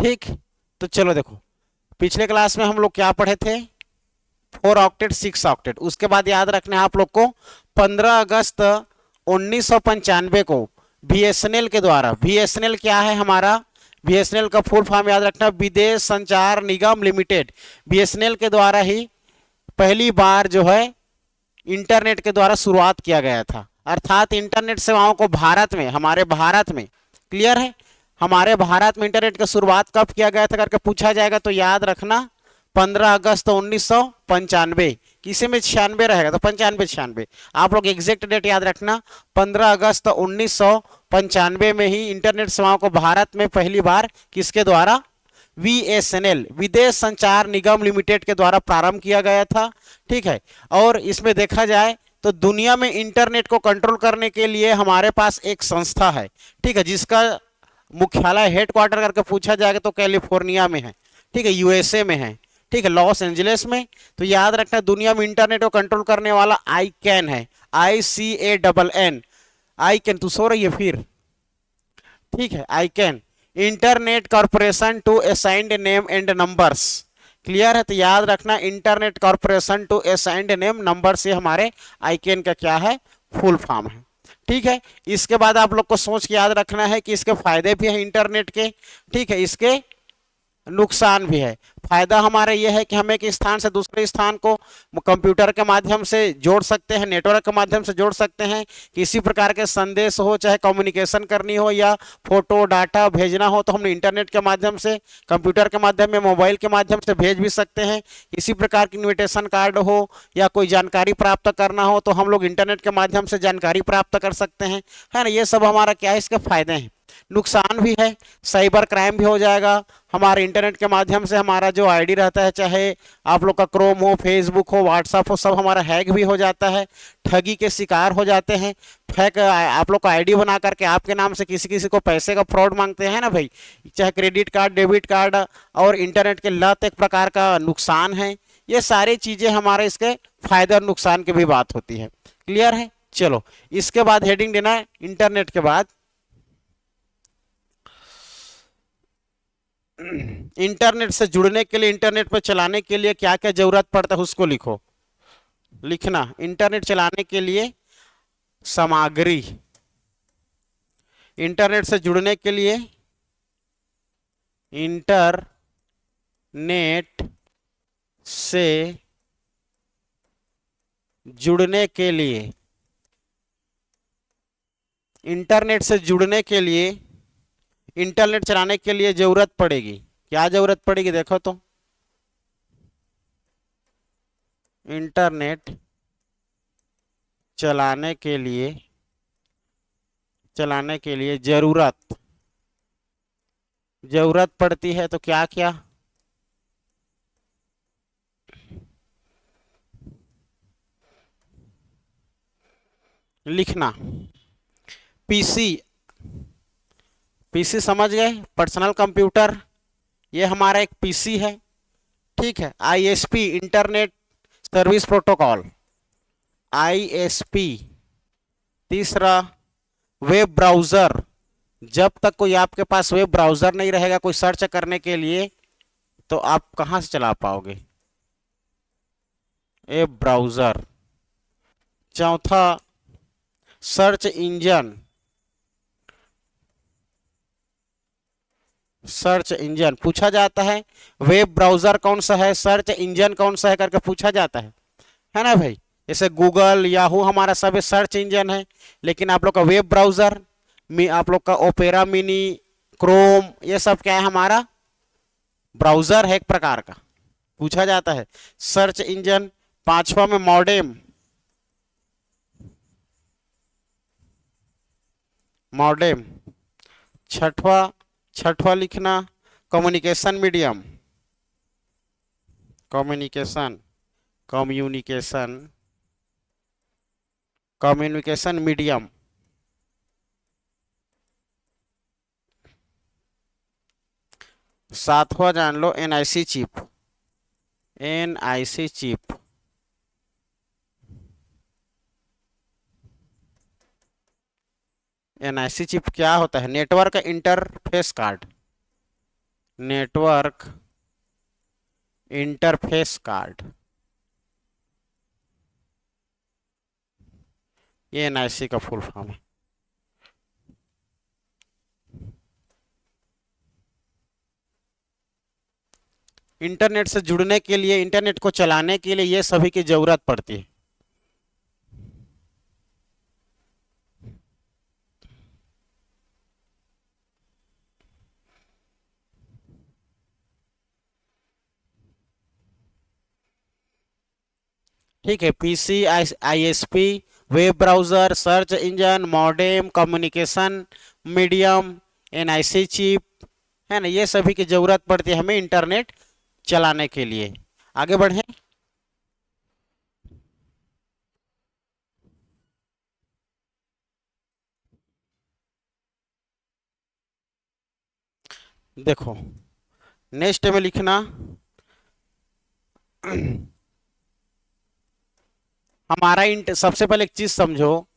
ठीक, तो चलो देखो, पिछले क्लास में हम लोग क्या पढ़े थे, 4 ऑक्टेट 6 ऑक्टेट। उसके बाद याद रखना है आप लोग को 15 अगस्त 1995 को बीएसएनएल के द्वारा, बीएसएनएल क्या है हमारा, बीएसएनएल का फुल फॉर्म याद रखना, विदेश संचार निगम लिमिटेड। बीएसएनएल के द्वारा ही पहली बार जो है इंटरनेट के द्वारा शुरुआत किया गया था। अर्थात इंटरनेट सेवाओं को भारत में, हमारे भारत में, क्लियर है, हमारे भारत में इंटरनेट की शुरुआत कब किया गया था करके पूछा जाएगा तो याद रखना 15 अगस्त 1995। किसी में 96 रहेगा तो 95 96, आप लोग एग्जैक्ट डेट याद रखना। 15 अगस्त 1995 में ही इंटरनेट सेवाओं को भारत में पहली बार किसके द्वारा, वीएसएनएल, विदेश संचार निगम लिमिटेड के द्वारा प्रारंभ किया गया था। ठीक है, और इसमें देखा जाए तो दुनिया में इंटरनेट को कंट्रोल करने के लिए हमारे पास एक संस्था है, ठीक है, जिसका मुख्यालय हेडक्वार्टर करके पूछा जाएगा तो कैलिफोर्निया में है, ठीक है, यूएसए में है, ठीक है, लॉस एंजलिस में। तो याद रखना दुनिया में इंटरनेट को कंट्रोल करने वाला ICANN है, ICANN, ICANN, तू सो रही है फिर, ठीक है, ICANN, internet corporation to assigned name and numbers. Clear है, तो याद रखना internet corporation to assigned name number से हमारे ICANN का क्या है, फुल फॉर्म है। ठीक है, इसके बाद आप लोग को सोच के याद रखना है कि इसके फायदे भी हैं इंटरनेट के, ठीक है, इसके नुकसान भी है। फायदा हमारा यह है कि हम एक स्थान से दूसरे स्थान को कंप्यूटर के माध्यम से जोड़ सकते हैं, नेटवर्क के माध्यम से जोड़ सकते हैं। किसी प्रकार के संदेश हो, चाहे कम्युनिकेशन करनी हो या फोटो डाटा भेजना हो तो हम इंटरनेट के माध्यम से, कंप्यूटर के माध्यम में, मोबाइल के माध्यम से भेज भी सकते हैं। किसी प्रकार की इन्विटेशन कार्ड हो या कोई जानकारी प्राप्त करना हो तो हम लोग इंटरनेट के माध्यम से जानकारी प्राप्त कर सकते हैं, है ना। ये सब हमारा क्या है, इसके फायदे हैं। नुकसान भी है, साइबर क्राइम भी हो जाएगा। हमारे इंटरनेट के माध्यम से हमारा जो आईडी रहता है, चाहे आप लोग का क्रोम हो, फेसबुक हो, व्हाट्सएप हो, सब हमारा हैक भी हो जाता है, ठगी के शिकार हो जाते हैं। फेक आप लोग का आईडी बना करके आपके नाम से किसी किसी को पैसे का फ्रॉड मांगते हैं ना भाई, चाहे क्रेडिट कार्ड, डेबिट कार्ड, और इंटरनेट के लत एक प्रकार का नुकसान है। ये सारी चीजें हमारे इसके फायदे और नुकसान की भी बात होती है। क्लियर है, चलो इसके बाद हेडिंग देना है इंटरनेट के बाद, इंटरनेट से जुड़ने के लिए, इंटरनेट पर चलाने के लिए क्या क्या जरूरत पड़ता है उसको लिखो, लिखना। इंटरनेट चलाने के लिए सामग्री, इंटरनेट से जुड़ने के लिए, इंटरनेट से जुड़ने के लिए, इंटरनेट से जुड़ने के लिए, इंटरनेट चलाने के लिए जरूरत पड़ेगी, क्या जरूरत पड़ेगी देखो तो, इंटरनेट चलाने के लिए, चलाने के लिए जरूरत, जरूरत पड़ती है तो क्या क्या, लिखना। पीसी, पीसी समझ गए, पर्सनल कंप्यूटर, ये हमारा एक पीसी है, ठीक है। ISP, internet service protocol, ISP. तीसरा वेब ब्राउजर, जब तक कोई आपके पास वेब ब्राउजर नहीं रहेगा कोई सर्च करने के लिए तो आप कहां से चला पाओगे, वेब ब्राउजर। चौथा सर्च इंजन, सर्च इंजन पूछा जाता है, वेब ब्राउजर कौन सा है, सर्च इंजन कौन सा है करके पूछा जाता है ना भाई। जैसे गूगल, याहू हमारा सब सर्च इंजन है, लेकिन आप लोग का वेब ब्राउजर, आप लोग का ओपेरा मिनी, क्रोम, ये सब क्या है, हमारा ब्राउजर है एक प्रकार का, पूछा जाता है, सर्च इंजन। पांचवा में मॉडेम, मॉडेम। छठवा, छठवा लिखना communication medium, communication, communication, communication medium. सातवां जान लो NIC chip, NIC chip. NIC chip क्या होता है, network interface card, network interface card, ये एनआईसी का फुल फॉर्म है। इंटरनेट से जुड़ने के लिए, इंटरनेट को चलाने के लिए ये सभी की जरूरत पड़ती है। ठीक है, PC, ISP, web browser, search engine, modem, communication medium, NIC chip, है ना, ये सभी की जरूरत पड़ती है हमें इंटरनेट चलाने के लिए। आगे बढ़े। देखो, नेक्स्ट में लिखना हमारा सबसे पहले एक चीज समझो,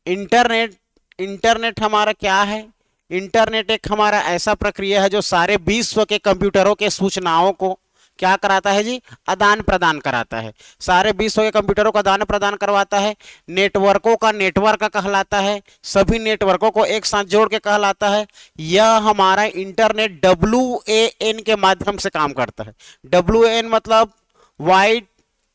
इंटरनेट, इंटरनेट हमारा क्या है? इंटरनेट एक हमारा ऐसा प्रक्रिया है जो सारे विश्व के कंप्यूटरों के सूचनाओं को क्या कराता है जी? आदान प्रदान कराता है। सारे विश्व के कंप्यूटरों का आदान प्रदान करवाता है। नेटवर्कों का नेटवर्क कहलाता है, सभी नेटवर्कों को एक साथ जोड़ के कहलाता है। यह हमारा इंटरनेट WAN के माध्यम से काम करता है। WAN मतलब वाइड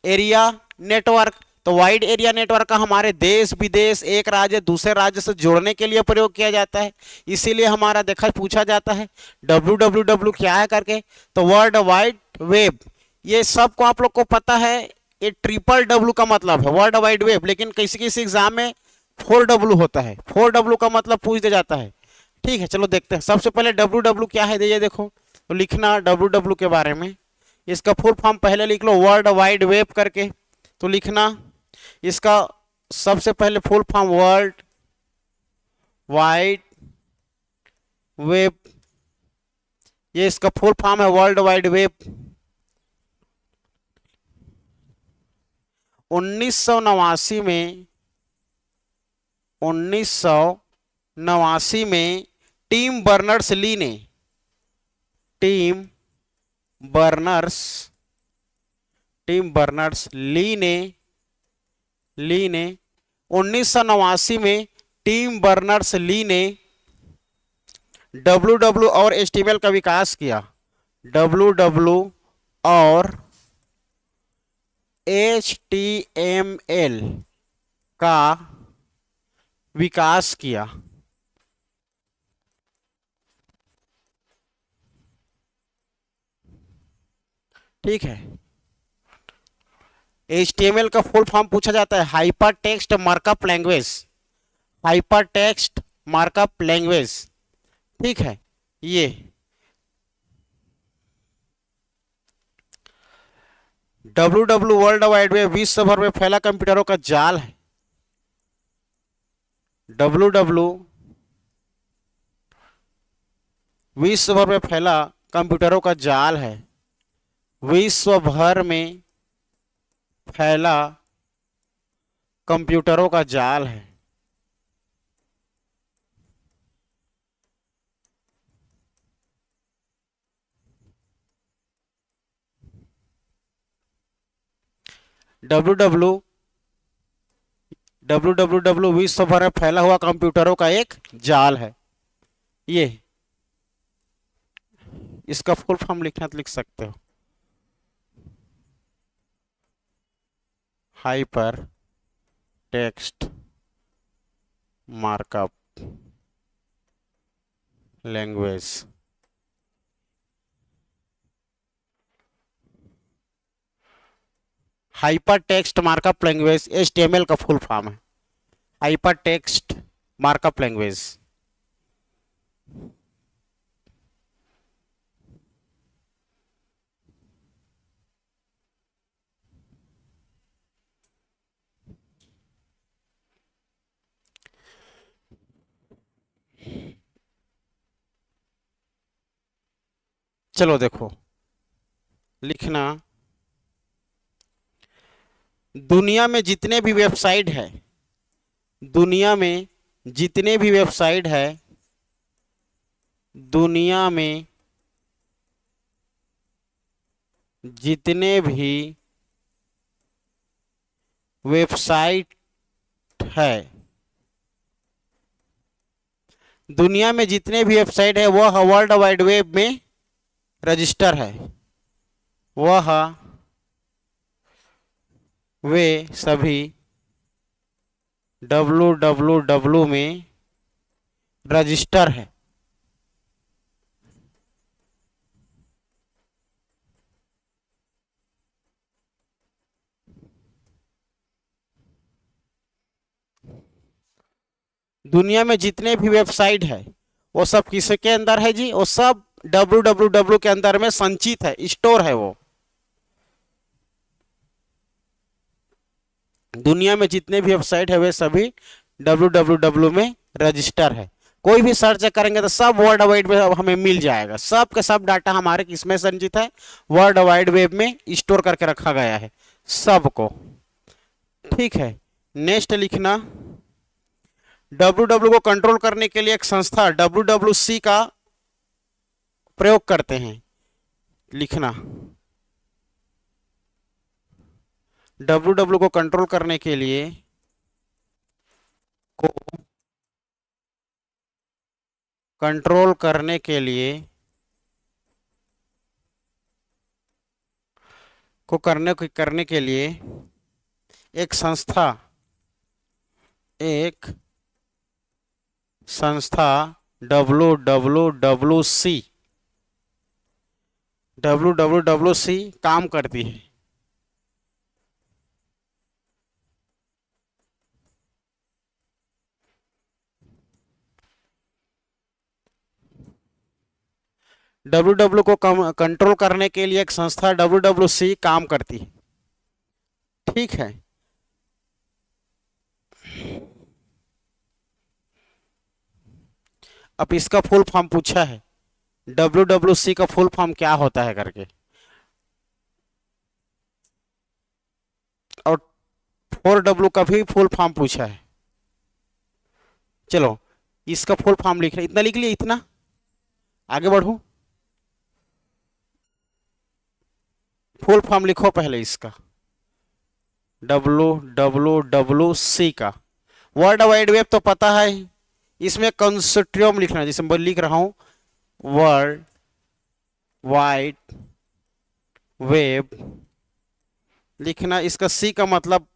एरिया नेटवर्क। तो वाइड एरिया नेटवर्क का हमारे देश विदेश, एक राज्य दूसरे राज्य से जोड़ने के लिए प्रयोग किया जाता है। इसीलिए हमारा देखा पूछा जाता है www क्या है करके, तो वर्ल्ड वाइड वेब। ये सबको आप लोग को पता है, ये WWW का मतलब है वर्ल्ड वाइड वेब, लेकिन किसी किसी एग्जाम में 4W होता है। 4W का मतलब पूछ दिया जाता है। ठीक है, चलो देखते हैं। सबसे पहले WWW क्या है, ये देखो, तो लिखना WWW के बारे में। इसका फुल फॉर्म पहले लिख लो, वर्ल्ड वाइड वेब करके। तो लिखना इसका सबसे पहले full form world wide web, ये इसका फुल फॉर्म है वर्ल्ड वाइड वेब। 1989 में 1989 में टिम बर्नर्स ली ने, Tim Berners Tim Berners Lee ने 1989 में टिम बर्नर्स ली ने WWW और HTML का विकास किया। WWW और HTML का विकास किया। ठीक है, HTML का फुल फॉर्म पूछा जाता है hyper text markup language, hyper text markup language. ठीक है, ये WWW वर्ल्ड वाइड वेब विश्व भर में फैला कंप्यूटरों का जाल है। WWW विश्व भर में फैला कंप्यूटरों का जाल है, विश्व भर में फैला कंप्यूटरों का जाल है। WWW विश्व भर में फैला हुआ कंप्यूटरों का एक जाल है। ये इसका फुल फॉर्म लिखना तो लिख सकते हो, hyper text markup language. Hyper text markup language HTML का फुल फॉर्म है, हाइपर टेक्स्ट मार्कअप लैंग्वेज। चलो देखो, लिखना दुनिया में जितने भी वेबसाइट है, दुनिया में जितने भी वेबसाइट है, दुनिया में जितने भी वेबसाइट है, दुनिया में जितने भी वेबसाइट है वह वर्ल्ड वाइड वेब में रजिस्टर है, वह वे सभी www में रजिस्टर है। दुनिया में जितने भी वेबसाइट है वो सब किसके अंदर है जी? वो सब www के अंदर में संचित है, स्टोर है वो। दुनिया में जितने भी वेबसाइट है वे सभी www में रजिस्टर है। कोई भी सर्च करेंगे तो सब वर्ल्ड वाइड में हमें मिल जाएगा, सब के सब डाटा हमारे किसमें संचित है? वर्ल्ड वाइड वेब में स्टोर करके रखा गया है सबको। ठीक है, नेक्स्ट लिखना, www को कंट्रोल करने के लिए एक संस्था WWC का प्रयोग करते हैं। लिखना, www को कंट्रोल करने के लिए को कंट्रोल करने के लिए करने के लिए एक संस्था WWWC काम करती है। www को कंट्रोल करने के लिए एक संस्था WWC काम करती है। ठीक है, अब इसका फुल फॉर्म पूछा है, WWC का फुल फॉर्म क्या होता है करके, और 4W का भी फुल फॉर्म पूछा है। चलो इसका फुल फॉर्म लिख रहे, इतना लिख लिया, इतना आगे बढ़ू, फुल फॉर्म लिखो पहले इसका, WWWC का। वर्ल्ड वाइड वेब तो पता है, इसमें कंसोर्टियम लिखना, जैसे मैं लिख रहा हूं वर्ल्ड वाइड वेब लिखना। इसका सी का मतलब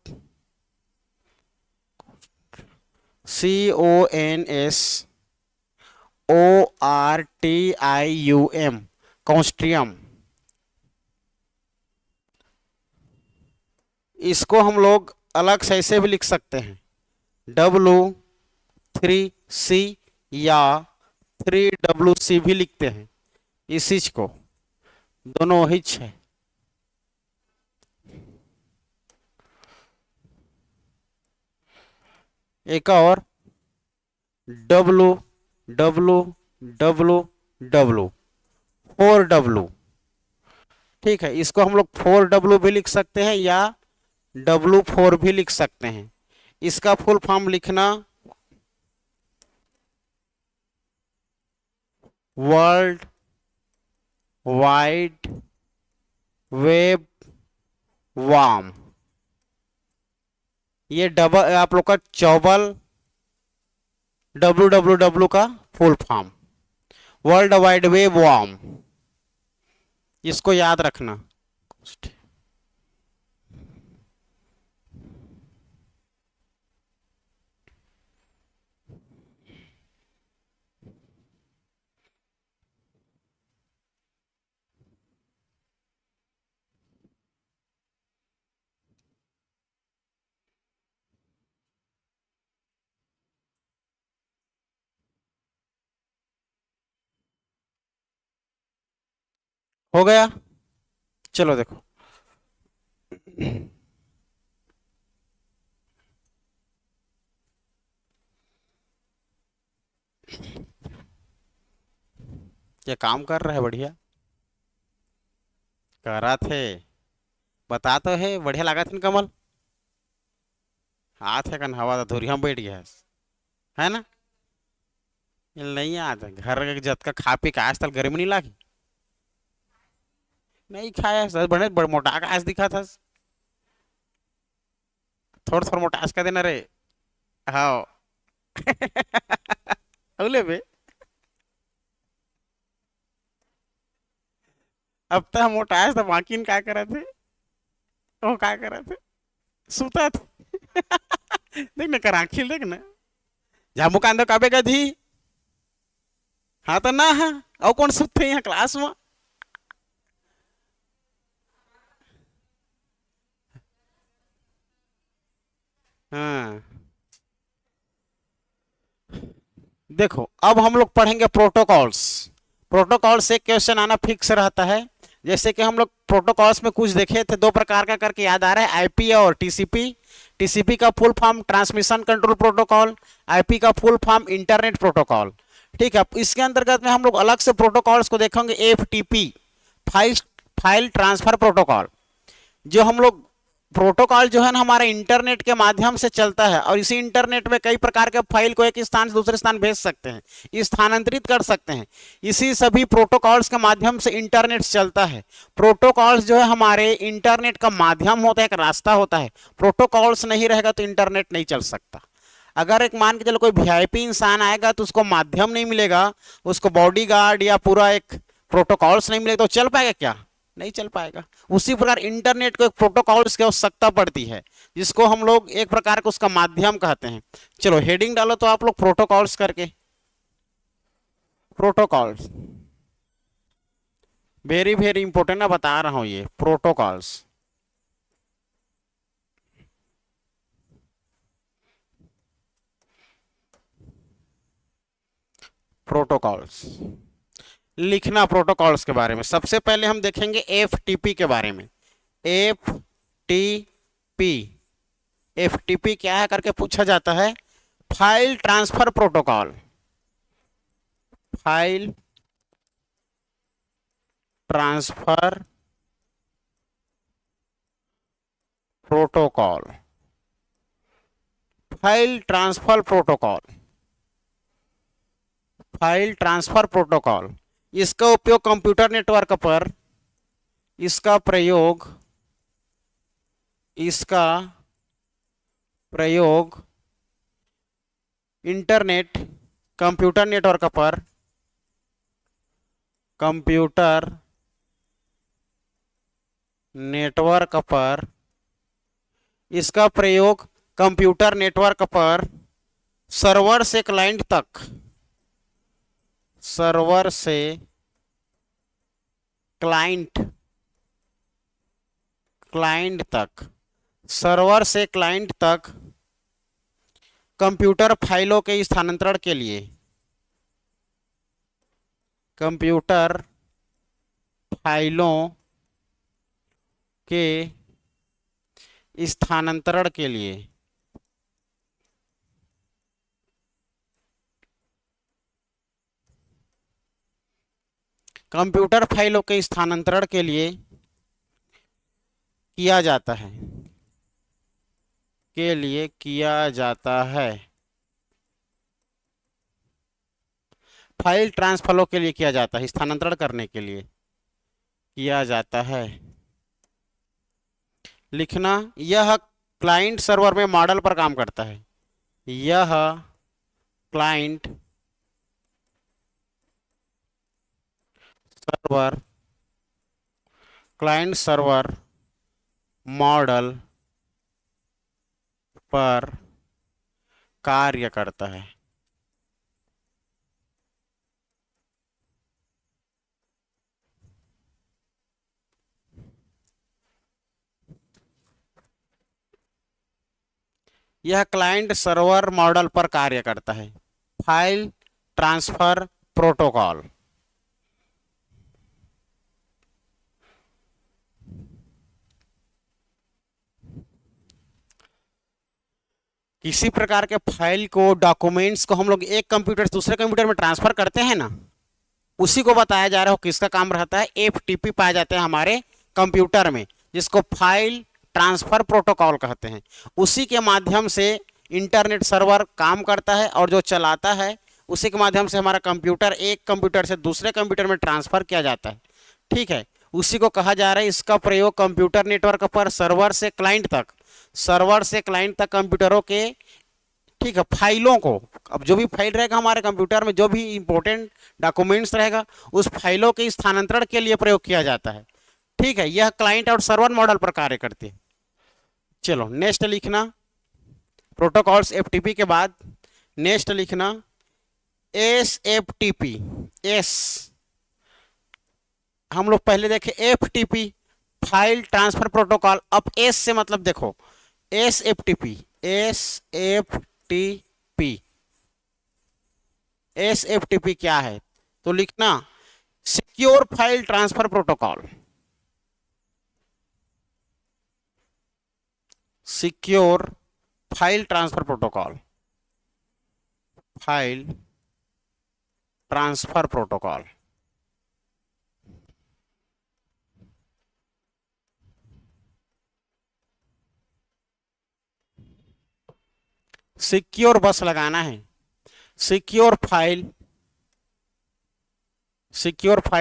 CONSORTIUM, कॉन्स्ट्रियम। इसको हम लोग अलग से ऐसे भी लिख सकते हैं, W3C या 3WC भी लिखते हैं इस चीज को, दोनों ही है। एक और WWWW, 4W। ठीक है, इसको हम लोग 4W भी लिख सकते हैं या W4 भी लिख सकते हैं। इसका फुल फॉर्म लिखना, वर्ल्ड वाइड वेब वार्म। ये डबल आप लोग का चौबल WWW का full form, world wide web warm, इसको याद रखना। हो गया, चलो देखो, ये काम कर रहा है बढ़िया, करा थे, बता तो है, बढ़िया लगा था ना कमल, हाथ है कन हवा तो धुरिया में बैठ गया है ना? नहीं आता घर के जत का खा पी के आज तक गर्मी नहीं लागी। नहीं खाया सर, बड़े बड़े मोटा आकाश दिखा था। थोड़ा थोड़ा मोटा आज का देना रे। हाँ। अगले बे। अब तो हम मोटा आज तो बाकी क्या करे थे। वो क्या करे थे। सुता थे। देख ना कर आखिल देख ना। जामू कांदो काबे का धी। हाँ तो ना हाँ। और कौन सुते यहाँ क्लास में। हाँ। देखो अब हम लोग पढ़ेंगे प्रोटोकॉल्स। प्रोटोकॉल से क्वेश्चन आना फिक्स रहता है। जैसे कि हम लोग प्रोटोकॉल्स में कुछ देखे थे, दो प्रकार का करके याद आ रहा है, आईपी और टीसीपी। टीसीपी का full form transmission control protocol, IP का फुल फॉर्म इंटरनेट प्रोटोकॉल। ठीक है, इसके अंतर्गत में हम लोग अलग से प्रोटोकॉल्स को देखेंगे। FTP, file file transfer protocol. जो हम लोग प्रोटोकॉल जो है ना हमारे इंटरनेट के माध्यम से चलता है, और इसी इंटरनेट में कई प्रकार के फाइल को एक स्थान से दूसरे स्थान भेज सकते हैं, स्थानांतरित कर सकते हैं। इसी सभी प्रोटोकॉल्स के माध्यम से इंटरनेट चलता है। प्रोटोकॉल्स जो है हमारे इंटरनेट का माध्यम होता है, एक रास्ता होता है। प्रोटोकॉल्स नहीं रहेगा तो इंटरनेट नहीं चल सकता। अगर एक मान के चलो कोई वीआईपी इंसान आएगा तो उसको माध्यम नहीं मिलेगा, उसको बॉडीगार्ड या पूरा एक प्रोटोकॉल्स नहीं मिलेगा, तो चल पाएगा क्या, नहीं चल पाएगा। उसी प्रकार इंटरनेट को एक प्रोटोकॉल्स की आवश्यकता पड़ती है, जिसको हम लोग एक प्रकार का उसका माध्यम कहते हैं। चलो हेडिंग डालो तो आप लोग प्रोटोकॉल्स करके। प्रोटोकॉल्स वेरी वेरी इंपॉर्टेंट है, बता रहा हूं ये प्रोटोकॉल्स। प्रोटोकॉल्स लिखना प्रोटोकॉल्स के बारे में। सबसे पहले हम देखेंगे एफटीपी के बारे में। एफटीपी, एफटीपी क्या है करके पूछा जाता है। File transfer protocol, file transfer protocol, file transfer protocol, file transfer protocol. इसका उपयोग कंप्यूटर नेटवर्क पर, इसका प्रयोग, इसका प्रयोग इंटरनेट, कंप्यूटर नेटवर्क पर, कंप्यूटर नेटवर्क पर, इसका प्रयोग कंप्यूटर नेटवर्क पर सर्वर से क्लाइंट तक, सर्वर से क्लाइंट, क्लाइंट तक, सर्वर से क्लाइंट तक कंप्यूटर फाइलों के स्थानांतरण के लिए, कंप्यूटर फाइलों के स्थानांतरण के लिए, कंप्यूटर फाइलों के स्थानांतरण के लिए किया जाता है, के लिए किया जाता है। फाइल ट्रांसफरों के लिए किया जाता है, स्थानांतरण करने के लिए किया जाता है। लिखना, यह क्लाइंट सर्वर में मॉडल पर काम करता है। यह client server, client server model पर कार्य करता है। यह क्लाइंट सर्वर मॉडल पर कार्य करता है। File transfer protocol. किसी प्रकार के फाइल को, डॉक्यूमेंट्स को हम लोग एक कंप्यूटर से दूसरे कंप्यूटर में ट्रांसफर करते हैं ना, उसी को बताया जा रहा है। किसका काम रहता है, एफटीपी पाए जाते हैं हमारे कंप्यूटर में, जिसको फाइल ट्रांसफर प्रोटोकॉल कहते हैं। उसी के माध्यम से इंटरनेट सर्वर काम करता है, और जो चलाता है उसी के माध्यम से हमारा कंप्यूटर एक कंप्यूटर से दूसरे कंप्यूटर में ट्रांसफर किया जाता है। ठीक है, उसी को कहा जा रहा है। इसका प्रयोग कंप्यूटर नेटवर्क पर सर्वर से क्लाइंट तक कंप्यूटरों के, ठीक है, फाइलों को, अब जो भी फाइल रहेगा हमारे कंप्यूटर में, जो भी इंपॉर्टेंट डॉक्यूमेंट्स रहेगा, उस फाइलों के स्थानांतरण के लिए प्रयोग किया जाता है। ठीक है, यह क्लाइंट और सर्वर मॉडल पर कार्य करती है। चलो नेक्स्ट लिखना, प्रोटोकॉल्स एफटीपी के बाद नेक्स्ट लिखना S F T P. S हम लोग पहले देखे F T P, file transfer protocol. अब एस से मतलब देखो, S F T P, S F T P, S F T P क्या है? तो लिखना secure file transfer protocol, secure file transfer protocol, file transfer protocol. Secure बस लगाना है, secure file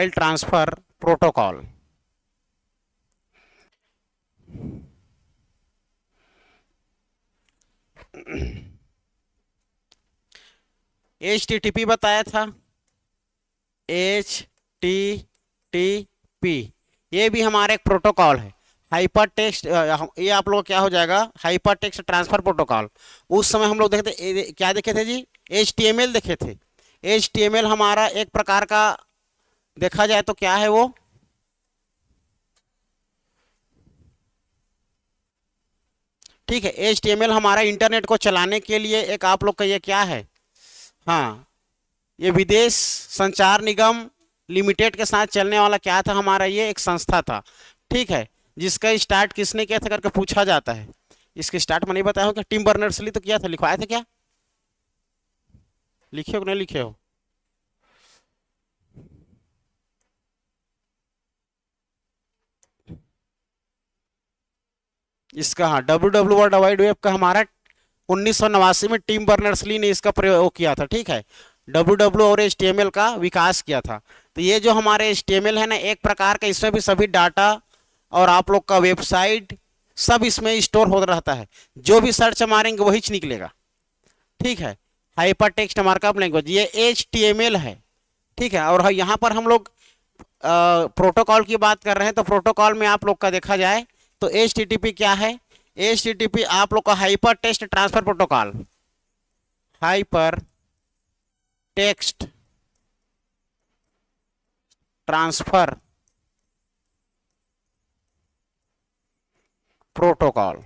transfer protocol. HTTP बताया था, HTTP ये भी हमारा एक प्रोटोकॉल है। हाइपर टेक्स्ट, ये आप लोग क्या हो जाएगा, हाइपर टेक्स्ट ट्रांसफर प्रोटोकॉल। उस समय हम लोग देखे थे, क्या देखे थे जी, HTML देखे थे। HTML हमारा एक प्रकार का देखा जाए तो क्या है वो, ठीक है, HTML हमारा इंटरनेट को चलाने के लिए एक आप लोग का ये क्या है, हाँ, ये विदेश संचार निगम लिमिटेड के साथ चलने वाला क्या था हमारा, ये एक संस्था था। ठीक है, जिसका स्टार्ट किसने किया था करके पूछा जाता है। इसके स्टार्ट में नहीं बताया हो क्या, टिम बर्नर्स ली तो किया था, लिखवाया था क्या, लिखे हो नहीं लिखे हो? इसका हाँ, डब्ल्यू वर्ल्ड वाइड वेब का हमारा 1989 में टिम बर्नर्स ली ने इसका प्रयोग किया था। ठीक है, डब्ल्यू और HTML का विकास किया था। तो ये जो हमारे HTML है ना, एक प्रकार का, इसमें भी सभी डाटा और आप लोग का वेबसाइट सब इसमें स्टोर हो रहता है। जो भी सर्च मारेंगे वही निकलेगा। ठीक है, हाइपर टेक्स्ट मार्कअप लैंग्वेज ये HTML है। ठीक है, और यहाँ पर हम लोग प्रोटोकॉल की बात कर रहे हैं, तो प्रोटोकॉल में आप लोग का देखा जाए तो HTTP क्या है, HTTP आप लोग का hyper text transfer protocol, hyper text transfer protocol,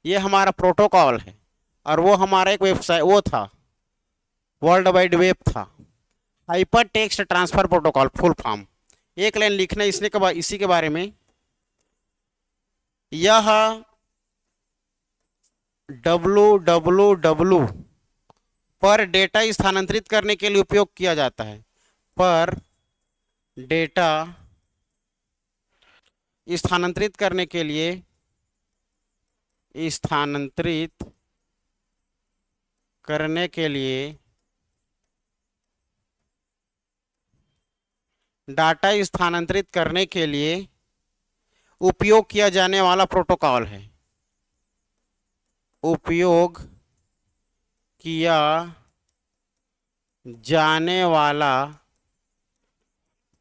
ये हमारा प्रोटोकॉल है। और वो हमारा एक वेबसाइट वो था, वर्ल्ड वाइड वेब था। Hyper text transfer protocol full form, एक लाइन लिखना इसने के बाद इसी के बारे में। यह www पर डेटा स्थानांतरित करने के लिए उपयोग किया जाता है, पर डेटा स्थानांतरित करने के लिए, स्थानांतरित करने के लिए डाटा स्थानांतरित करने के लिए उपयोग किया जाने वाला प्रोटोकॉल है, उपयोग किया जाने वाला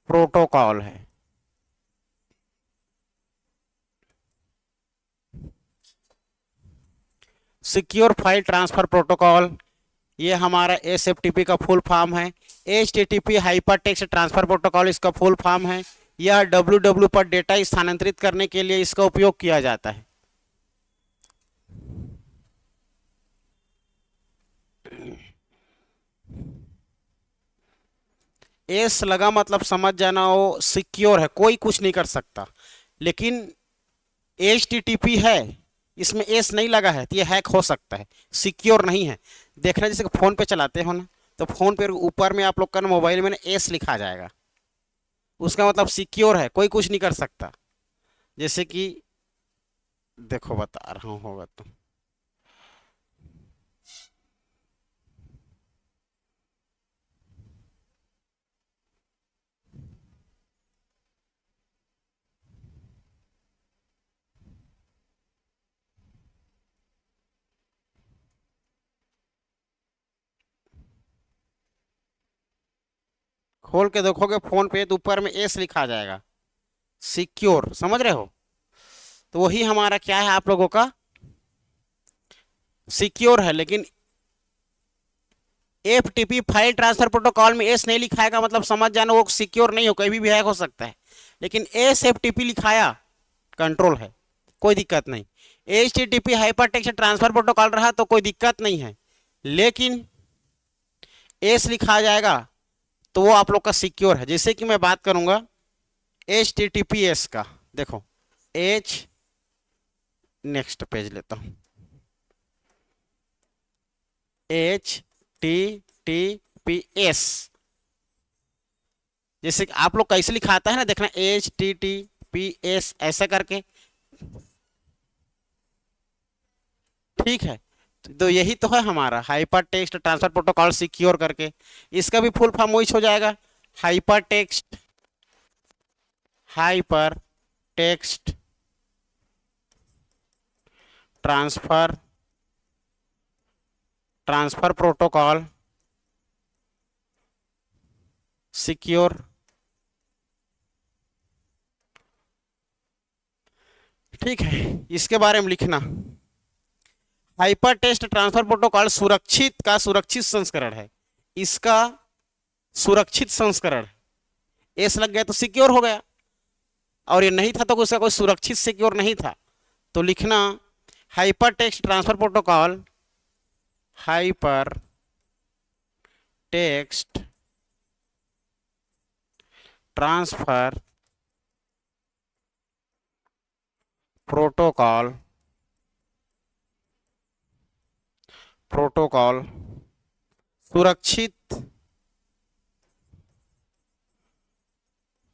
प्रोटोकॉल है। सिक्योर फाइल ट्रांसफर प्रोटोकॉल ये हमारा SFTP का फुल फॉर्म है। HTTP hyper text transfer protocol इसका फुल फॉर्म है। यह www पर डेटा स्थानांतरित करने के लिए इसका उपयोग किया जाता है। एस लगा मतलब समझ जाना, वो सिक्योर है, कोई कुछ नहीं कर सकता। लेकिन HTTP है, इसमें एस नहीं लगा है, तो ये हैक हो सकता है, सिक्योर नहीं है। देखना जैसे फोन पे चलाते हो ना, तो फोन पे ऊपर में आप लोग का मोबाइल में ना एस लिखा जाएगा, उसका मतलब सिक्योर है, कोई कुछ नहीं कर सकता। जैसे कि देखो बता रहा हूँ, होगा तो खोल के देखोगे फोन पे तो ऊपर में एस लिखा आ जाएगा, सिक्योर, समझ रहे हो। तो वही हमारा क्या है आप लोगों का सिक्योर है, लेकिन एफटीपी फाइल ट्रांसफर प्रोटोकॉल में एस नहीं लिखाएगा, मतलब समझ जाना वो सिक्योर नहीं हो, कभी भी हैक हो सकता है। लेकिन एस एफटीपी लिखाया कंट्रोल है, कोई दिक्कत नहीं। H T T P hyper text transfer protocol रहा तो कोई दिक्कत नहीं है, लेकिन एस लिखा जाएगा तो वो आप लोग का सिक्योर है। जैसे कि मैं बात करूंगा H T T P S का, देखो एच, नेक्स्ट पेज लेता हूं, H T T P S, जैसे कि आप लोग कैसे लिखाता है ना, देखना H T T P S ऐसा करके, ठीक है। तो यही तो है हमारा hyper text transfer protocol secure करके। इसका भी फुल फॉर्म वही हो जाएगा, hyper text transfer protocol secure. ठीक है, इसके बारे में लिखना, हाइपर टेक्स्ट ट्रांसफर प्रोटोकॉल सुरक्षित का सुरक्षित संस्करण है, इसका सुरक्षित संस्करण, एस लग गया तो सिक्योर हो गया, और ये नहीं था तो उसका कोई सुरक्षित सिक्योर नहीं था। तो लिखना hyper text transfer protocol, hyper text transfer protocol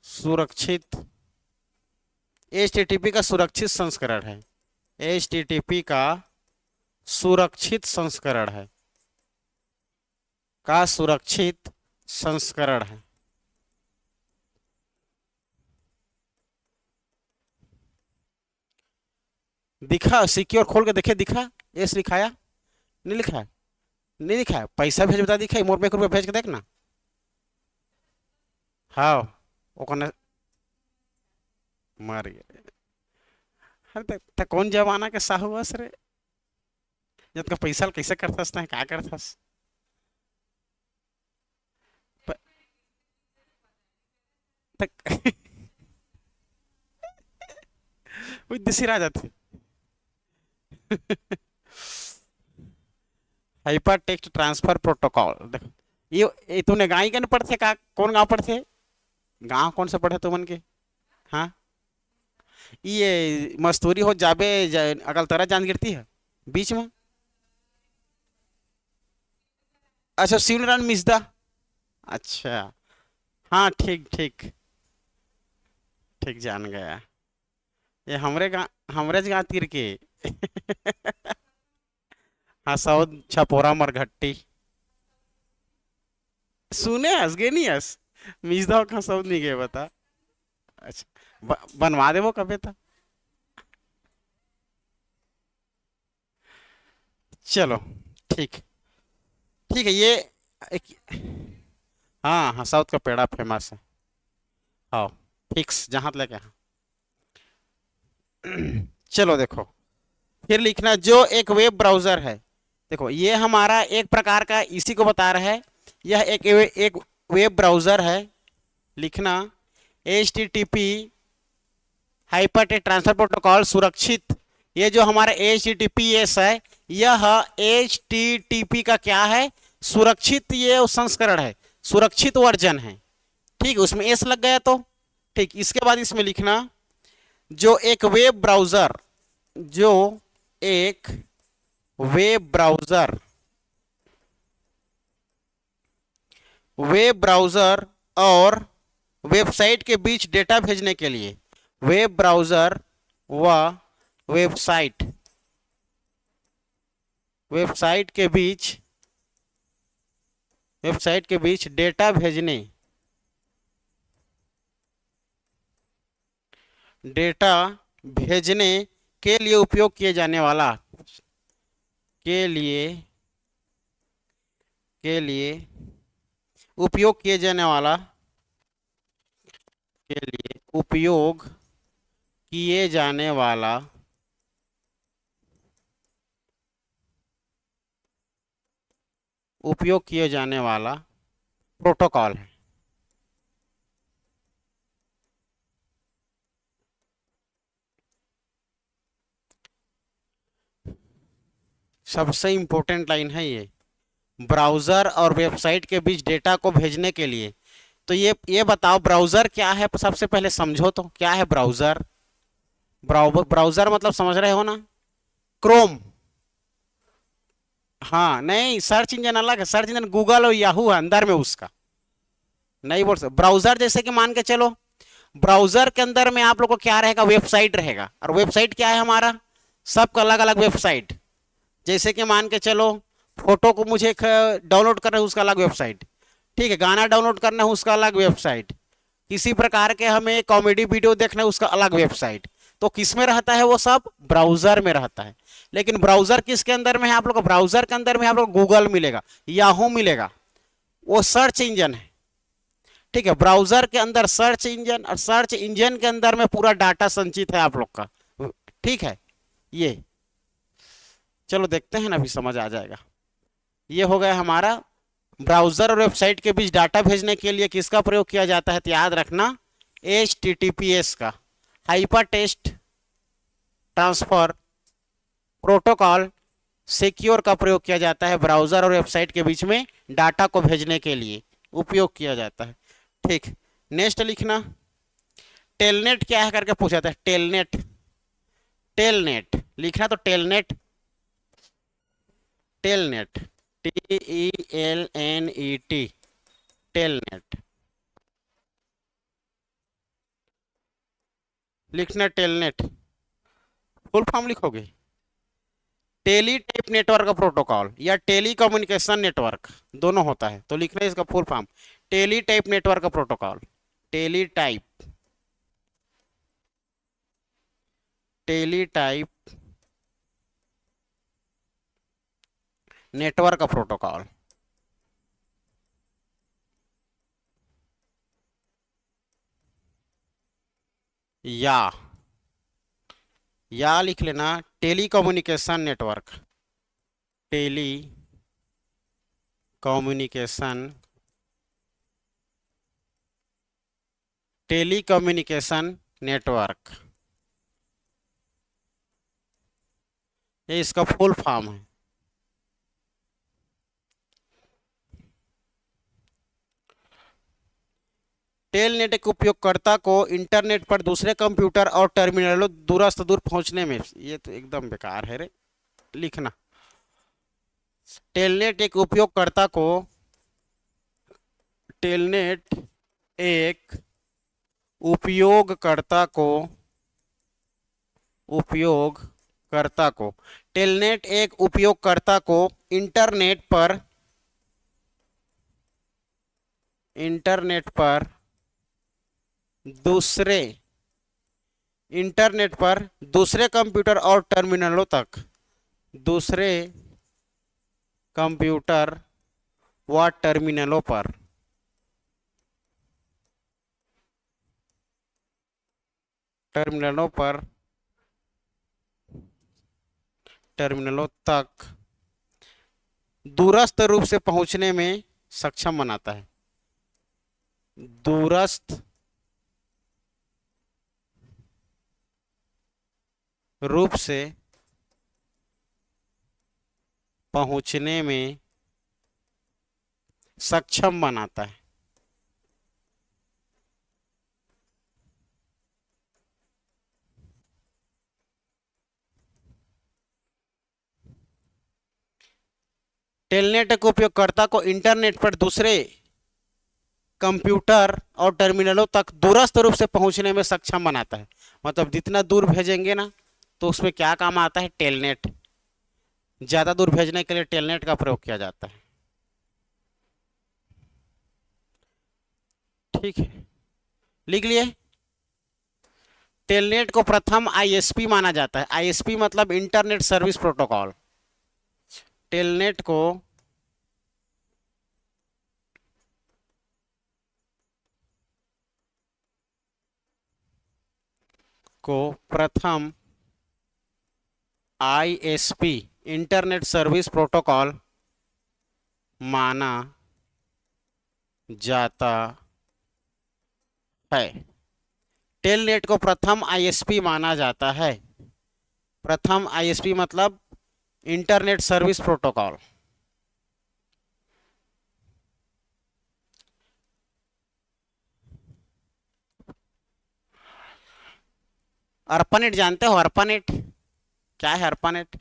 सुरक्षित HTTP का सुरक्षित संस्करण है, HTTP का सुरक्षित संस्करण है, दिखा सिक्योर, खोल के देखे, दिखा एस लिखाया, नहीं लिखा है, नहीं लिखा है, पैसा भेज बता दिखा, मोर में 1 रुपया भेज के देखना। हाँ ओकने मर गए। अरे कौन जमाना के साहू बस रे, जब का पैसा कैसे करथस ना क्या करथस। वो दिसी आ जाती। हाइपर टेक्स्ट ट्रांसफर प्रोटोकॉल, देखो ये तूने गाँव के न पढ़ते का, कौन गाँव पढ़ते, गाँव कौन से पढ़े तुमन के। हाँ ये मस्तूरी हो जाबे अकल तरह जान गिरती है बीच में। अच्छा शिवनारायण मिश्दा, अच्छा हाँ ठीक ठीक ठीक जान गया, ये हमरे गाँव तीर के। हाँ सऊद छपोरा मरघट्टी, सुने हंस गए नहीं हंस, मिश्दा का सऊद नहीं गए बता। अच्छा बनवा दे वो कभी था। चलो ठीक, ठीक है ये एक, हाँ हाँ साउथ का पेड़ा फेमस है। हाँ फिक्स जहाँ लेके, हाँ चलो देखो, फिर लिखना जो एक वेब ब्राउजर है, देखो ये हमारा एक प्रकार का इसी को बता रहा है, यह एक वेब ब्राउजर है। लिखना H T T P hypertext transfer protocol सुरक्षित, ये जो हमारा H T T P S है, यह एच टी टी पी का क्या है, सुरक्षित ये संस्करण है, सुरक्षित वर्जन है। ठीक, उसमें एस लग गया तो ठीक। इसके बाद इसमें लिखना जो एक वेब ब्राउजर, जो एक वेब ब्राउजर और वेबसाइट के बीच डेटा भेजने के लिए, वेब ब्राउजर व वेबसाइट के बीच डेटा भेजने के लिए उपयोग किए जाने वाला उपयोग किए जाने वाला के लिए किए जाने वाला उपयोग किए जाने वाला प्रोटोकॉल है। सबसे इंपॉर्टेंट लाइन है ये, ब्राउजर और वेबसाइट के बीच डेटा को भेजने के लिए। तो ये बताओ ब्राउजर क्या है, सबसे पहले समझो तो क्या है ब्राउजर। ब्राउजर मतलब समझ रहे हो ना, क्रोम। हाँ नहीं, सर्च इंजन अलग है, सर्च इंजन गूगल और याहू है अंदर में उसका, नहीं बोल सकते। ब्राउजर जैसे कि मान के चलो, ब्राउजर के अंदर में आप लोग को क्या रहेगा, वेबसाइट रहेगा। और वेबसाइट क्या है हमारा, सबका अलग अलग वेबसाइट। जैसे कि मान के चलो, फोटो को मुझे डाउनलोड करना है उसका अलग वेबसाइट, ठीक है, गाना डाउनलोड करना है उसका अलग वेबसाइट, किसी प्रकार के हमें कॉमेडी वीडियो देखना है उसका अलग वेबसाइट। तो किस में रहता है, वो सब ब्राउजर में रहता है। लेकिन ब्राउजर किसके अंदर में है आप लोग को, ब्राउजर के अंदर में आप लोग गूगल मिलेगा, याहू मिलेगा, वो सर्च इंजन है। ठीक है, ब्राउजर के अंदर सर्च इंजन, और सर्च इंजन के अंदर में पूरा डाटा संचित है आप लोग का। ठीक है, ये चलो देखते हैं ना, अभी समझ आ जाएगा। ये हो गया हमारा, ब्राउजर और वेबसाइट के बीच डाटा भेजने के लिए किसका प्रयोग किया जाता है, तो याद रखना HTTPS का, hyper text transfer protocol secure का प्रयोग किया जाता है ब्राउजर और वेबसाइट के बीच में डाटा को भेजने के लिए उपयोग किया जाता है। ठीक, नेक्स्ट लिखना, टेलनेट क्या है करके पूछा था, टेलनेट। टेलनेट लिखना तो टेलनेट, टेलनेट TELNET, टेलनेट लिखना, टेलनेट फुल फॉर्म लिखोगे, टेली टाइप नेटवर्क प्रोटोकॉल या टेली कम्युनिकेशन नेटवर्क, दोनों होता है। तो लिखना है इसका full form, teletype network protocol, teletype, teletype network protocol. या लिख लेना, telecommunication network, telecommunication, telecommunication network, ये इसका फुल फॉर्म है। टेलनेट एक उपयोगकर्ता को इंटरनेट पर दूसरे कंप्यूटर और टर्मिनलों दूरस्थ दूर पहुंचने में, ये तो एकदम बेकार है रे, लिखना, टेलनेट एक उपयोगकर्ता को, टेलनेट एक उपयोगकर्ता को, उपयोगकर्ता को, टेलनेट एक उपयोगकर्ता को इंटरनेट पर, इंटरनेट पर दूसरे, इंटरनेट पर दूसरे कंप्यूटर और टर्मिनलों तक, दूसरे कंप्यूटर व टर्मिनलों पर, टर्मिनलों पर, टर्मिनलों तक दूरस्थ रूप से पहुंचने में सक्षम बनाता है, दूरस्थ रूप से पहुंचने में सक्षम बनाता है। टेलनेट के उपयोगकर्ता को इंटरनेट पर दूसरे कंप्यूटर और टर्मिनलों तक दूरस्थ रूप से पहुंचने में सक्षम बनाता है। मतलब जितना दूर भेजेंगे ना, तो उसमें क्या काम आता है, टेलनेट, ज्यादा दूर भेजने के लिए टेलनेट का प्रयोग किया जाता है। ठीक है, लिख लिए। टेलनेट को प्रथम ISP माना जाता है, ISP मतलब इंटरनेट सर्विस प्रोटोकॉल। टेलनेट को को प्रथम आईएसपी इंटरनेट सर्विस प्रोटोकॉल माना जाता है। टेलनेट को प्रथम आईएसपी माना जाता है। प्रथम आईएसपी मतलब इंटरनेट सर्विस प्रोटोकॉल। अर्पानेट जानते हो? अर्पानेट क्या है? अर्पानेट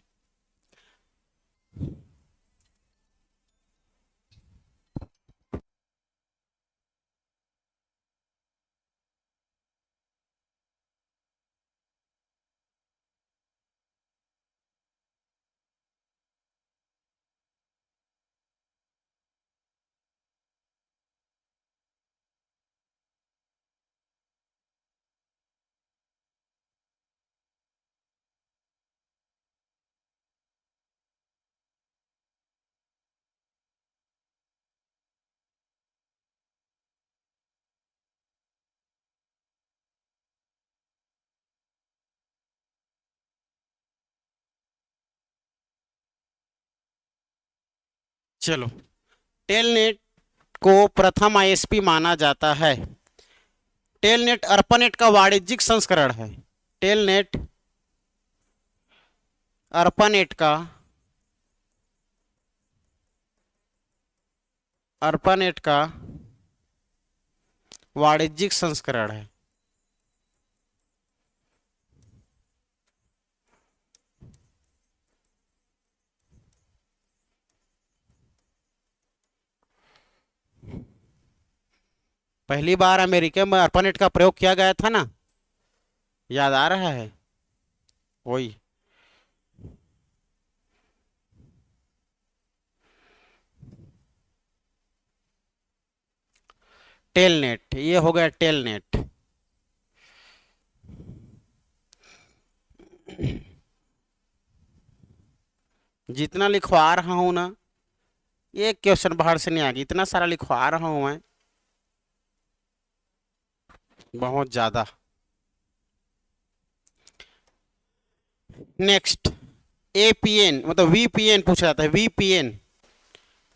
चलो, टेलनेट को प्रथम आईएसपी माना जाता है। टेलनेट अर्पानेट का वाणिज्यिक संस्करण है। टेलनेट अर्पानेट का वाणिज्यिक संस्करण है। पहली बार अमेरिका में अर्पानेट का प्रयोग किया गया था ना, याद आ रहा है? वही टेलनेट, ये हो गया टेलनेट। जितना लिखवा रहा हूं ना, एक क्वेश्चन बाहर से नहीं आ गया, इतना सारा लिखवा रहा हूं मैं, बहुत ज्यादा। नेक्स्ट, एपीएन मतलब वीपीएन पूछा जाता है। वीपीएन,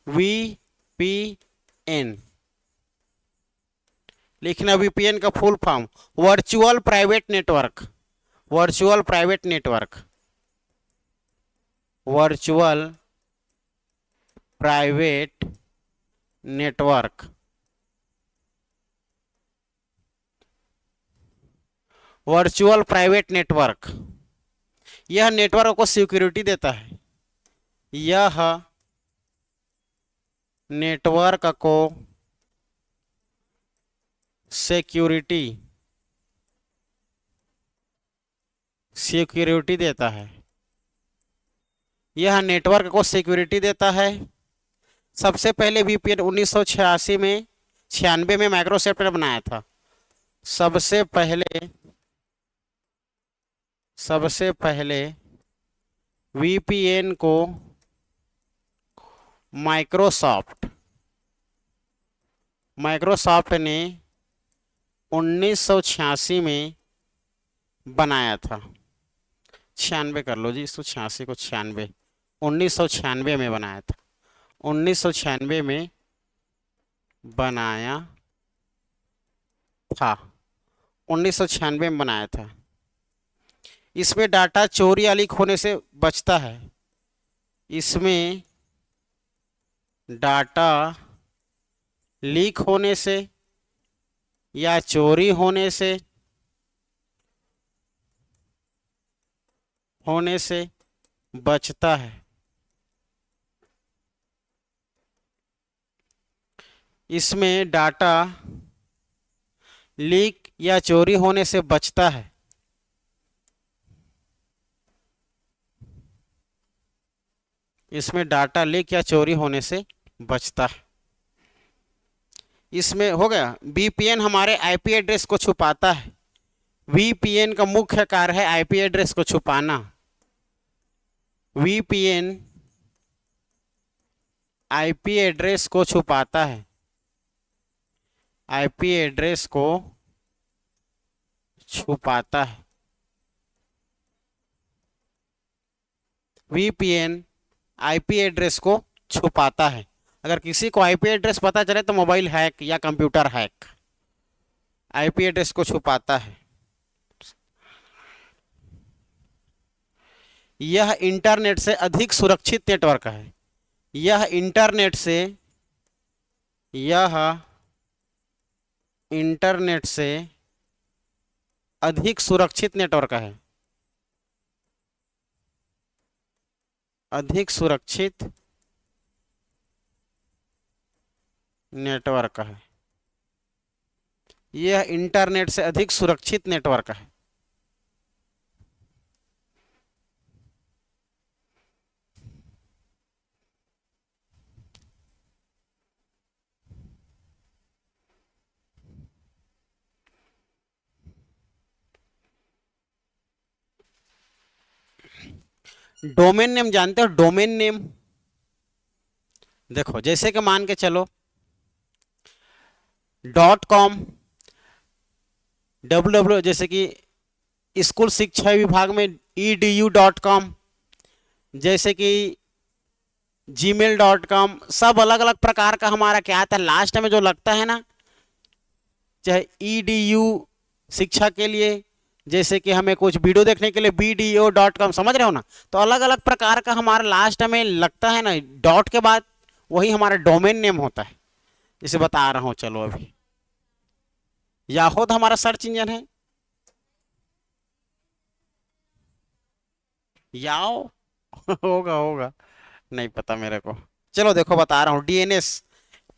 वीपीएन लिखना। वीपीएन का full form virtual private network. Virtual private network, virtual private network. Virtual private network, यह नेटवर्क को सिक्योरिटी देता है। यह नेटवर्क को सिक्योरिटी देता है। यह नेटवर्क को सिक्योरिटी देता है। सबसे पहले वीपीएन 1986 में 96 में माइक्रोसॉफ्ट ने बनाया था। सबसे पहले वीपीएन को माइक्रोसॉफ्ट ने 1986 में बनाया था। 96 कर लो जी, 186 को 96, 1996 में बनाया था। 1996 में बनाया था। 1996 में बनाया था। इसमें डाटा चोरी या लीक होने से बचता है। इसमें डाटा लीक होने से या चोरी होने से बचता है। इसमें डाटा लीक या चोरी होने से बचता है। इसमें डाटा लीक या चोरी होने से बचता है। इसमें हो गया। वीपीएन हमारे आईपी एड्रेस को छुपाता है। वीपीएन का मुख्य कार्य है आईपी एड्रेस को छुपाना। वीपीएन आईपी एड्रेस को छुपाता है। आईपी एड्रेस को छुपाता है। वीपीएन आईपी एड्रेस को छुपाता है। अगर किसी को आईपी एड्रेस पता चले तो मोबाइल हैक या कंप्यूटर हैक, आईपी एड्रेस को छुपाता है। यह इंटरनेट से अधिक सुरक्षित नेटवर्क है। यह इंटरनेट से अधिक सुरक्षित नेटवर्क है। अधिक सुरक्षित नेटवर्क है। यह इंटरनेट से अधिक सुरक्षित नेटवर्क है। डोमेन नेम जानते हो? डोमेन नेम देखो, जैसे कि मान के चलो .com, www, जैसे कि स्कूल शिक्षा विभाग में edu.com, जैसे कि gmail.com, सब अलग अलग प्रकार का हमारा क्या आता है लास्ट में जो लगता है ना, चाहे edu शिक्षा के लिए, जैसे कि हमें कुछ वीडियो देखने के लिए bdo.com, समझ रहे हो ना? तो अलग अलग प्रकार का हमारा लास्ट में लगता है ना डॉट के बाद, वही हमारा डोमेन नेम होता है। इसे बता रहा हूं, चलो अभी याहू तो हमारा सर्च इंजन है, याओ होगा होगा, नहीं पता मेरे को। चलो देखो बता रहा हूँ, डीएनएस,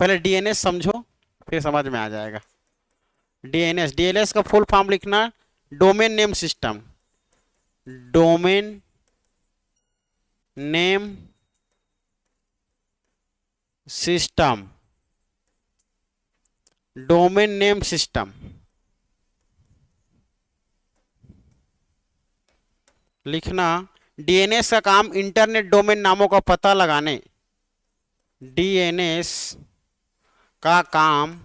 पहले डीएनएस समझो फिर समझ में आ जाएगा। डीएनएस का फुल फॉर्म लिखना, domain name system. Domain name system, domain name system लिखना। डीएनएस का काम इंटरनेट डोमेन नामों का पता लगाने, डीएनएस का काम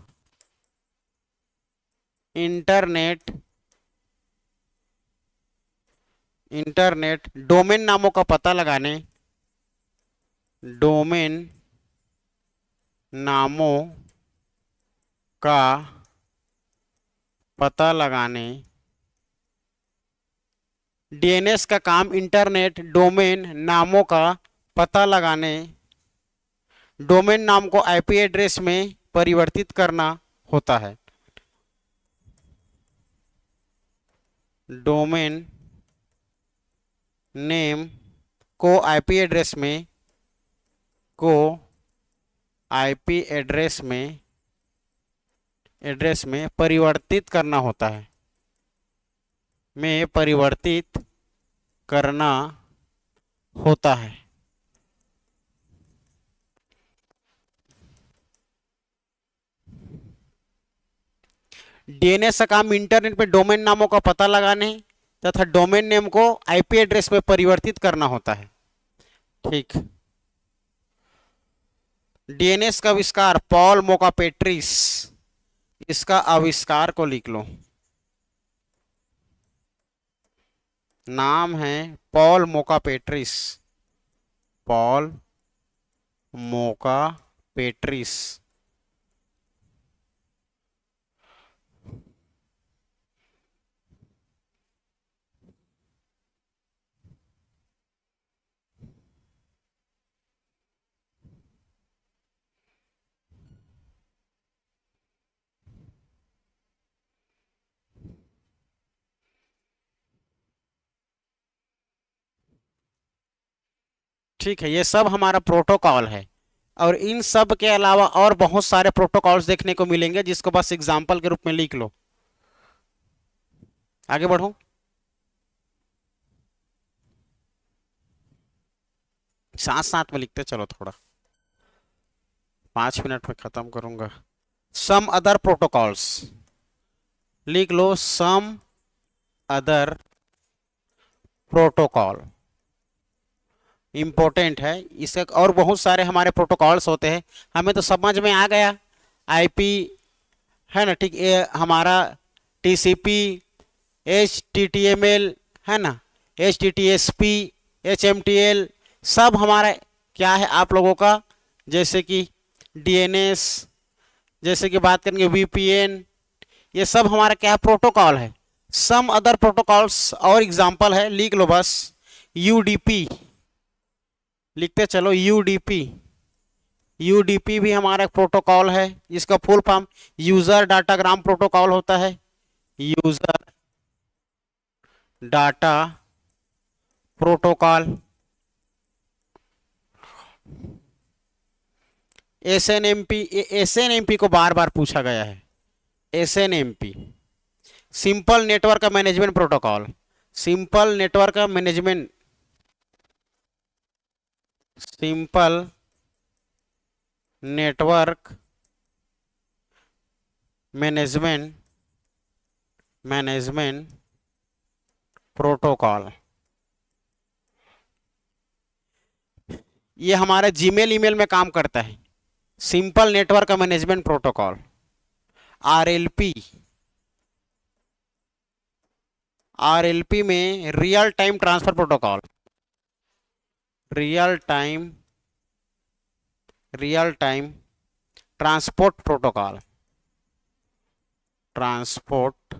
इंटरनेट डोमेन नामों का पता लगाने, डोमेन नामों का पता लगाने। डीएनएस का काम इंटरनेट डोमेन नामों का पता लगाने, डोमेन नाम को आईपी एड्रेस में परिवर्तित करना होता है। डोमेन नेम को आईपी एड्रेस में परिवर्तित करना होता है, डीएनएस का काम इंटरनेट में डोमेन नामों का पता लगाने तथा डोमेन नेम को आईपी एड्रेस में परिवर्तित करना होता है। ठीक। डीएनएस का आविष्कार पॉल मोका पेट्रिस, इसका आविष्कार को लिख लो, नाम है पॉल मोका पेट्रिस। पॉल मोका पेट्रिस। ठीक है, ये सब हमारा प्रोटोकॉल है, और इन सब के अलावा और बहुत सारे प्रोटोकॉल्स देखने को मिलेंगे जिसको बस एग्जाम्पल के रूप में लिख लो। आगे बढ़ो। साथ साथ में लिखते चलो, थोड़ा 5 मिनट में खत्म करूंगा। सम अदर प्रोटोकॉल्स लिख लो, सम अदर प्रोटोकॉल इंपॉर्टेंट है। इसके और बहुत सारे हमारे प्रोटोकॉल्स होते हैं, हमें तो समझ में आ गया। आईपी है ना, ठीक, ये हमारा टीसीपी, एचटीटीएमएल है ना, एचटीटीएसपी, एचएमटीएल, सब हमारा क्या है आप लोगों का, जैसे कि डीएनएस, जैसे कि बात करेंगे वीपीएन, ये सब हमारा क्या है, प्रोटोकॉल है। सम अदर प्रोटोकॉल्स और एग्जांपल है, लिख लो बस। यूडीपी लिखते चलो, यूडीपी। यूडीपी भी हमारा एक प्रोटोकॉल है, इसका full form user datagram protocol होता है। User data protocol. SNMP, SNMP को बार बार पूछा गया है। SNMP simple network management protocol. Simple network management, simple network management management protocol. ये हमारे जीमेल ईमेल में काम करता है। Simple network management protocol, RLP. RLP में real time transfer protocol, real time transport protocol, transport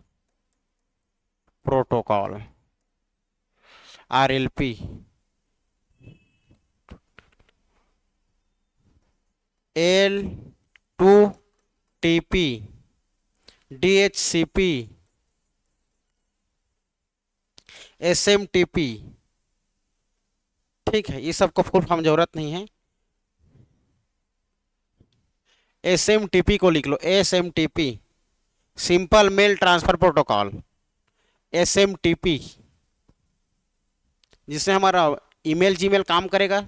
protocol, RLP. L two TP, DHCP, SMTP. ठीक है, ये सबको फुल फॉर्म जरूरत नहीं है। एसएमटीपी को लिख लो, SMTP simple mail transfer protocol, SMTP, जिससे हमारा ईमेल जीमेल काम करेगा।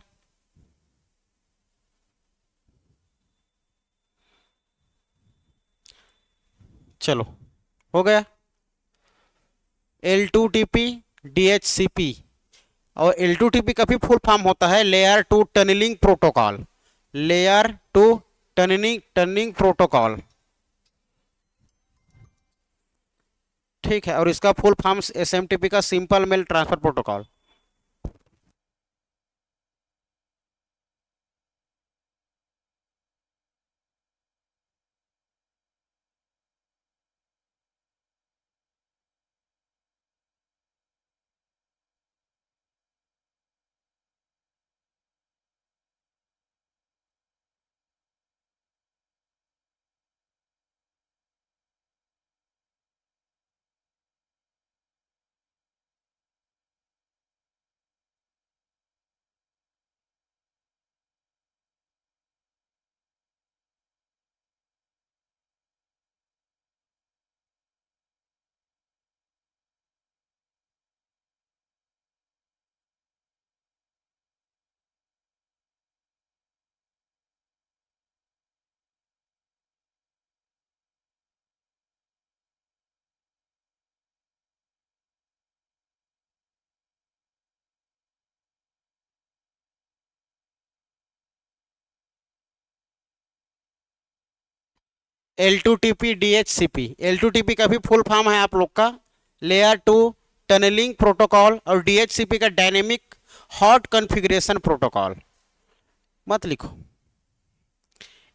चलो हो गया। L2TP, DHCP। और L2TP का भी फुल फॉर्म होता है layer two tunnelling protocol, layer two tunnelling protocol. ठीक है, और इसका फुल फॉर्म एसएमटीपी का simple mail transfer protocol. L2TP, DHCP। L2TP का भी फुल फॉर्म है आप लोग का लेयर टू टनलिंग प्रोटोकॉल, और DHCP का डायनेमिक हॉट कॉन्फ़िगरेशन प्रोटोकॉल। मत लिखो।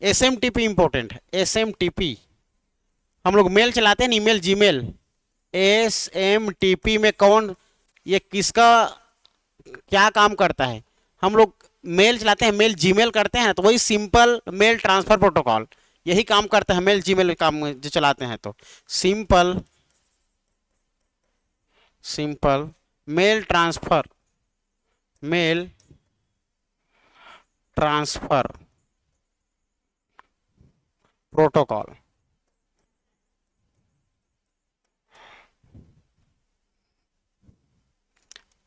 एसएमटीपी इंपॉर्टेंट है, एसएमटीपी। हम लोग मेल चलाते हैं ना, ईमेल जीमेल। एसएमटीपी में कौन, ये किसका क्या काम करता है? हम लोग मेल चलाते हैं, मेल जीमेल करते हैं, तो वही सिंपल मेल ट्रांसफर प्रोटोकॉल यही काम करता है। मेल जीमेल काम जो चलाते हैं तो simple simple mail transfer protocol.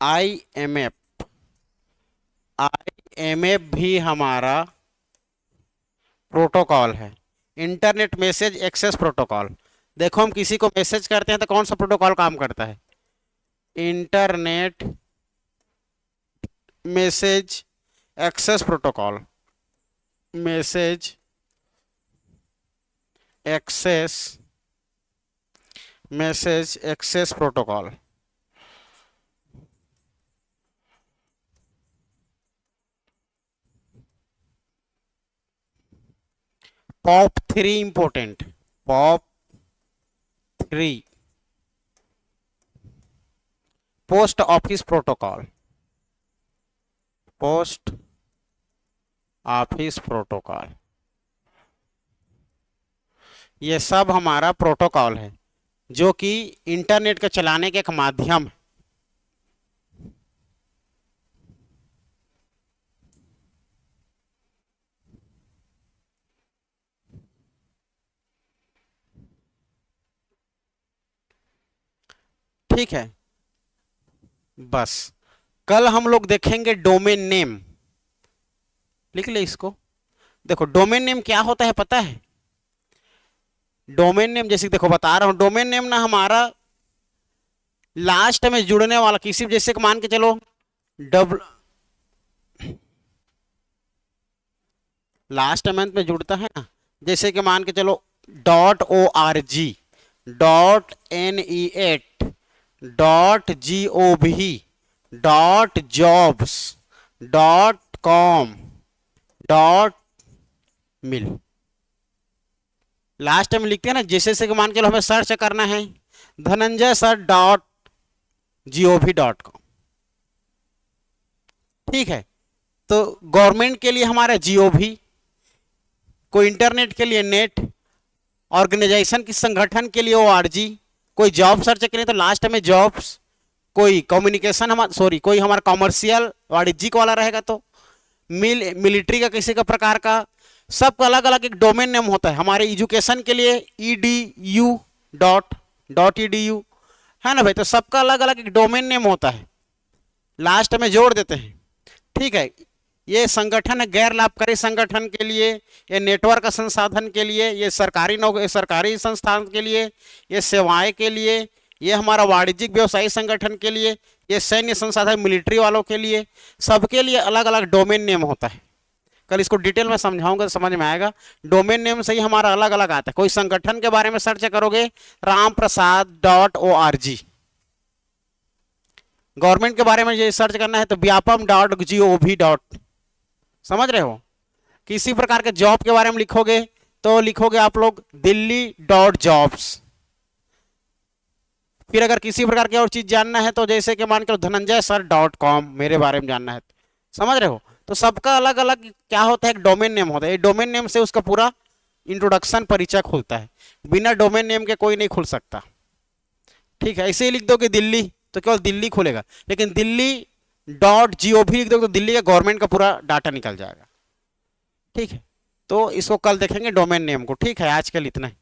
IMF, IMF भी हमारा प्रोटोकॉल है, इंटरनेट मैसेज एक्सेस प्रोटोकॉल। देखो हम किसी को मैसेज करते हैं तो कौन सा प्रोटोकॉल काम करता है? Internet message access protocol, message access protocol. POP3 important, POP3 post office protocol, post office protocol, ये सब हमारा प्रोटोकॉल है जो कि इंटरनेट को चलाने के एक माध्यम है। ठीक है, बस कल हम लोग देखेंगे डोमेन नेम। लिख ले इसको। देखो डोमेन नेम क्या होता है पता है? डोमेन नेम जैसे देखो बता रहा हूं, डोमेन नेम ना हमारा लास्ट में जुड़ने वाला किसी, जैसे कि मान के चलो डब्ल लास्ट मंथ में जुड़ता है ना, जैसे कि मान के चलो .org, .net, .gov, .jobs, .com, .mil। Last में लिखते हैं ना, जैसे कि मान के लो हमें सर्च करना है धनंजय सर .gov.com। ठीक है, तो गवर्नमेंट के लिए हमारा GOV, कोई इंटरनेट के लिए नेट, ऑर्गेनाइजेशन की संगठन के लिए ORG, कोई जॉब सर्च करें तो लास्ट में जॉब्स, कोई कम्युनिकेशन कोई हमारा कॉमर्शियल वाणिज्यिक वाला रहेगा तो मिलिट्री का, किसी का प्रकार का, सबका अलग अलग एक डोमेन नेम होता है। हमारे एजुकेशन के लिए edu.edu है ना भाई, तो सबका अलग अलग एक डोमेन नेम होता है, लास्ट में जोड़ देते हैं। ठीक है, ये संगठन है गैर लाभकारी संगठन के लिए, ये नेटवर्क संसाधन के लिए, ये सरकारी संस्थान के लिए, ये सेवाएं के लिए, ये हमारा वाणिज्यिक व्यवसायी संगठन के लिए, ये सैन्य संसाधन मिलिट्री वालों के लिए, सबके लिए अलग अलग डोमेन नेम होता है। कल इसको डिटेल में समझाऊंगा तो समझ में आएगा। डोमेन नेम से ही हमारा अलग अलग आता है। कोई संगठन के बारे में सर्च करोगे ramprasad.org, गवर्नमेंट के बारे में ये सर्च करना है तो vyapam.gov. समझ रहे हो? किसी प्रकार के जॉब के बारे में लिखोगे तो लिखोगे आप लोग delhi.jobs। फिर अगर किसी प्रकार की और चीज जानना है तो जैसे कि मान के धनंजय सर .com मेरे बारे में जानना है, समझ रहे हो? तो सबका अलग अलग क्या होता है, एक डोमेन नेम होता है। डोमेन नेम से उसका पूरा इंट्रोडक्शन परिचय खुलता है, बिना डोमेन नेम के कोई नहीं खुल सकता। ठीक है, ऐसे ही लिख दोगे दिल्ली तो केवल दिल्ली खुलेगा, लेकिन दिल्ली.gov लिख दोगे तो दिल्ली का गवर्नमेंट का पूरा डाटा निकल जाएगा। ठीक है, तो इसको कल देखेंगे डोमेन नेम को। ठीक है, आज के लिए इतना ही।